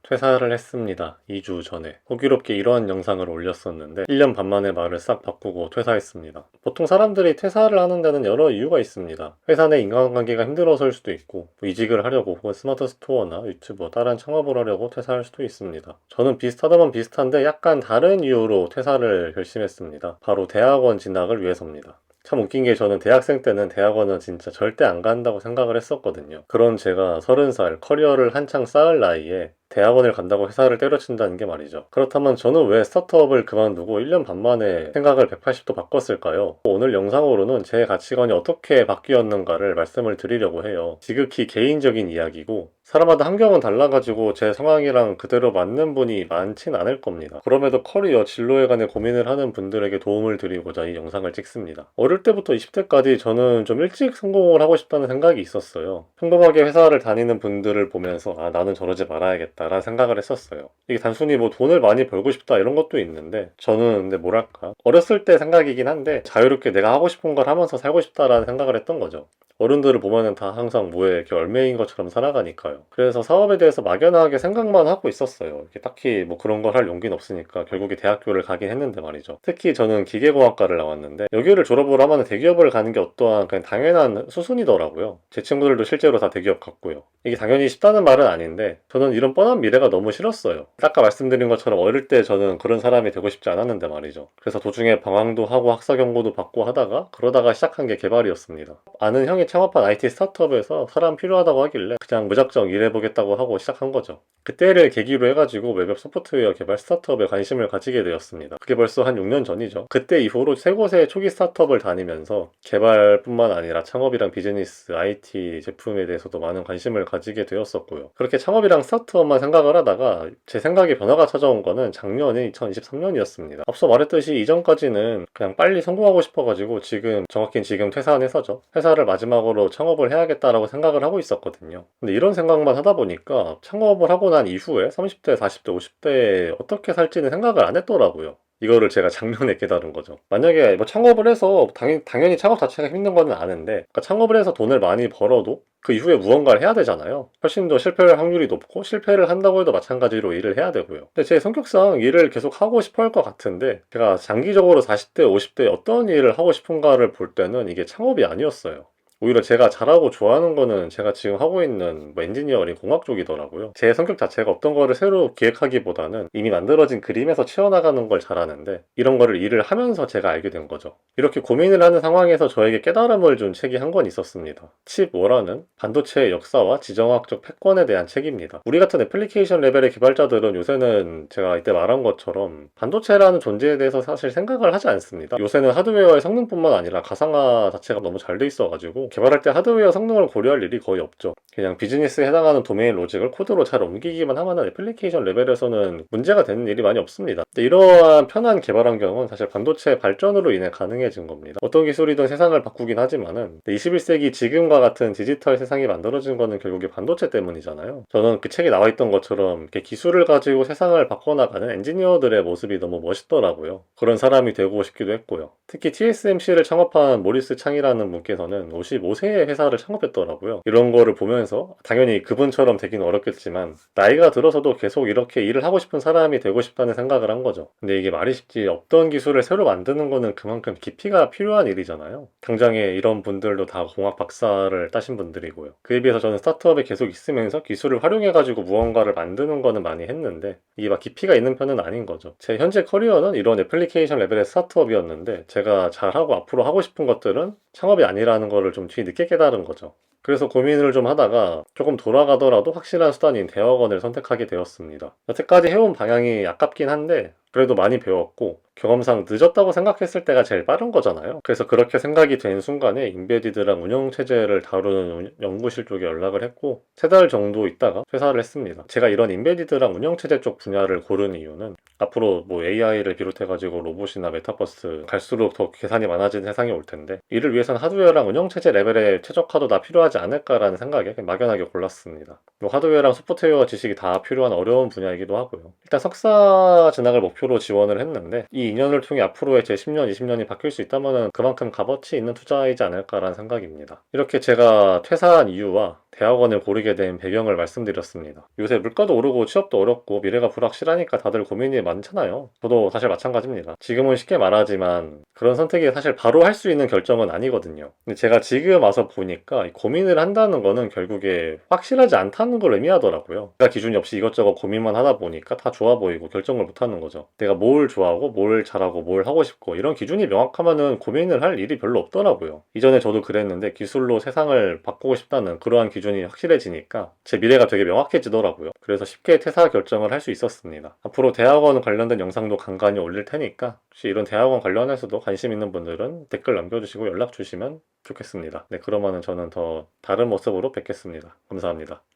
퇴사를 했습니다. 2주 전에. 호기롭게 이러한 영상을 올렸었는데 1년 반 만에 말을 싹 바꾸고 퇴사했습니다. 보통 사람들이 퇴사를 하는 데는 여러 이유가 있습니다. 회사 내 인간관계가 힘들어서일 수도 있고, 이직을 하려고 혹은 스마트 스토어나 유튜버, 다른 창업을 하려고 퇴사할 수도 있습니다. 저는 비슷하다면 비슷한데 약간 다른 이유로 퇴사를 결심했습니다. 바로 대학원 진학을 위해서입니다. 참 웃긴 게 저는 대학생 때는 대학원은 진짜 절대 안 간다고 생각을 했었거든요. 그런 제가 30살 커리어를 한창 쌓을 나이에 대학원을 간다고 회사를 때려친다는 게 말이죠. 그렇다면 저는 왜 스타트업을 그만두고 1년 반 만에 생각을 180도 바꿨을까요? 오늘 영상으로는 제 가치관이 어떻게 바뀌었는가를 말씀을 드리려고 해요. 지극히 개인적인 이야기고 사람마다 환경은 달라가지고 제 상황이랑 그대로 맞는 분이 많진 않을 겁니다. 그럼에도 커리어, 진로에 관해 고민을 하는 분들에게 도움을 드리고자 이 영상을 찍습니다. 어릴 때부터 20대까지 저는 좀 일찍 성공을 하고 싶다는 생각이 있었어요. 평범하게 회사를 다니는 분들을 보면서 나는 저러지 말아야겠다 라는 생각을 했었어요. 이게 단순히 뭐 돈을 많이 벌고 싶다 이런 것도 있는데 저는 근데 뭐랄까 어렸을 때 생각이긴 한데 자유롭게 내가 하고 싶은 걸 하면서 살고 싶다라는 생각을 했던 거죠. 어른들을 보면은 다 항상 뭐에 이렇게 얼매인 것처럼 살아가니까요. 그래서 사업에 대해서 막연하게 생각만 하고 있었어요. 이렇게 딱히 뭐 그런 걸 할 용기는 없으니까 결국에 대학교를 가긴 했는데 말이죠. 특히 저는 기계공학과를 나왔는데 여기를 졸업을 하면 대기업을 가는 게 어떠한 그냥 당연한 수순이더라고요. 제 친구들도 실제로 다 대기업 갔고요. 이게 당연히 쉽다는 말은 아닌데 저는 이런 뻔한 미래가 너무 싫었어요. 아까 말씀드린 것처럼 어릴 때 저는 그런 사람이 되고 싶지 않았는데 말이죠. 그래서 도중에 방황도 하고 학사 경고도 받고 하다가 그러다가 시작한 게 개발이었습니다. 아는 형이 창업한 IT 스타트업에서 사람 필요하다고 하길래 그냥 무작정 일해보겠다고 하고 시작한 거죠. 그때를 계기로 해가지고 웹 소프트웨어 개발 스타트업에 관심을 가지게 되었습니다. 그게 벌써 한 6년 전이죠. 그때 이후로 세 곳의 초기 스타트업을 다니면서 개발뿐만 아니라 창업이랑 비즈니스, IT 제품에 대해서도 많은 관심을 가지게 되었었고요. 그렇게 창업이랑 스타트업만 생각을 하다가 제 생각에 변화가 찾아온 거는 작년에 2023년이었습니다. 앞서 말했듯이 이전까지는 그냥 빨리 성공하고 싶어가지고 정확히는 지금 퇴사한 회사죠. 회사를 마지막으로 창업을 해야겠다라고 생각을 하고 있었거든요. 근데 이런 생각만 하다 보니까 창업을 하고 난 이후에 30대, 40대, 50대에 어떻게 살지는 생각을 안 했더라고요. 이거를 제가 작년에 깨달은 거죠. 만약에 뭐 창업을 해서 당연히 창업 자체가 힘든 거는 아는데 그러니까 창업을 해서 돈을 많이 벌어도 그 이후에 무언가를 해야 되잖아요. 훨씬 더 실패할 확률이 높고 실패를 한다고 해도 마찬가지로 일을 해야 되고요. 근데 제 성격상 일을 계속 하고 싶어 할 것 같은데 제가 장기적으로 40대, 50대에 어떤 일을 하고 싶은가를 볼 때는 이게 창업이 아니었어요. 오히려 제가 잘하고 좋아하는 거는 제가 지금 하고 있는 뭐 엔지니어링 공학 쪽이더라고요. 제 성격 자체가 어떤 거를 새로 기획하기보다는 이미 만들어진 그림에서 채워나가는 걸 잘하는데 이런 거를 일을 하면서 제가 알게 된 거죠. 이렇게 고민을 하는 상황에서 저에게 깨달음을 준 책이 한 권 있었습니다. 칩 워라는 반도체의 역사와 지정학적 패권에 대한 책입니다. 우리 같은 애플리케이션 레벨의 개발자들은 요새는 제가 이때 말한 것처럼 반도체라는 존재에 대해서 사실 생각을 하지 않습니다. 요새는 하드웨어의 성능뿐만 아니라 가상화 자체가 너무 잘 돼 있어가지고 개발할 때 하드웨어 성능을 고려할 일이 거의 없죠. 그냥 비즈니스에 해당하는 도메인 로직을 코드로 잘 옮기기만 하면 애플리케이션 레벨에서는 문제가 되는 일이 많이 없습니다. 근데 이러한 편한 개발 환경은 사실 반도체 발전으로 인해 가능해진 겁니다. 어떤 기술이든 세상을 바꾸긴 하지만은 21세기 지금과 같은 디지털 세상이 만들어진 거는 결국에 반도체 때문이잖아요. 저는 그 책에 나와 있던 것처럼 이렇게 기술을 가지고 세상을 바꿔나가는 엔지니어들의 모습이 너무 멋있더라고요. 그런 사람이 되고 싶기도 했고요. 특히 TSMC를 창업한 모리스 창이라는 분께서는 55세에 회사를 창업했더라고요. 이런 거를 보면서 당연히 그분처럼 되긴 어렵겠지만 나이가 들어서도 계속 이렇게 일을 하고 싶은 사람이 되고 싶다는 생각을 한 거죠. 근데 이게 말이 쉽지 없던 기술을 새로 만드는 거는 그만큼 깊이가 필요한 일이잖아요. 당장에 이런 분들도 다 공학 박사를 따신 분들이고요. 그에 비해서 저는 스타트업에 계속 있으면서 기술을 활용해가지고 무언가를 만드는 거는 많이 했는데 이게 막 깊이가 있는 편은 아닌 거죠. 제 현재 커리어는 이런 애플리케이션 레벨의 스타트업이었는데 제가 잘하고 앞으로 하고 싶은 것들은 창업이 아니라는 거를 좀 뒤늦게 깨달은 거죠. 그래서 고민을 좀 하다가 조금 돌아가더라도 확실한 수단인 대학원을 선택하게 되었습니다. 여태까지 해온 방향이 아깝긴 한데 그래도 많이 배웠고 경험상 늦었다고 생각했을 때가 제일 빠른 거잖아요. 그래서 그렇게 생각이 된 순간에 인베디드랑 운영체제를 다루는 연구실 쪽에 연락을 했고 3달 정도 있다가 퇴사를 했습니다. 제가 이런 인베디드랑 운영체제 쪽 분야를 고른 이유는 앞으로 뭐 AI를 비롯해가지고 로봇이나 메타버스 갈수록 더 계산이 많아지는 세상이 올 텐데 이를 위해서는 하드웨어랑 운영체제 레벨의 최적화도 다 필요하지 않을까라는 생각에 막연하게 골랐습니다. 뭐 하드웨어랑 소프트웨어 지식이 다 필요한 어려운 분야이기도 하고요. 일단 석사 진학을 목표로 지원을 했는데 이 2년을 통해 앞으로의 제 10년, 20년이 바뀔 수 있다면 그만큼 값어치 있는 투자이지 않을까라는 생각입니다. 이렇게 제가 퇴사한 이유와 대학원을 고르게 된 배경을 말씀드렸습니다. 요새 물가도 오르고 취업도 어렵고 미래가 불확실하니까 다들 고민이 많잖아요. 저도 사실 마찬가지입니다. 지금은 쉽게 말하지만 그런 선택이 사실 바로 할 수 있는 결정은 아니거든요. 근데 제가 지금 와서 보니까 이 고민을 한다는 거는 결국에 확실하지 않다는 걸 의미하더라고요. 제가 기준이 없이 이것저것 고민만 하다 보니까 다 좋아 보이고 결정을 못 하는 거죠. 내가 뭘 좋아하고 뭘 잘하고 뭘 하고 싶고 이런 기준이 명확하면은 고민을 할 일이 별로 없더라고요. 이전에 저도 그랬는데 기술로 세상을 바꾸고 싶다는 그러한 기준이 확실해지니까 제 미래가 되게 명확해지더라고요. 그래서 쉽게 퇴사 결정을 할 수 있었습니다. 앞으로 대학원 관련된 영상도 간간히 올릴 테니까 혹시 이런 대학원 관련해서도 관심 있는 분들은 댓글 남겨주시고 연락 주시면 좋겠습니다. 네, 그러면은 저는 더 다른 모습으로 뵙겠습니다. 감사합니다.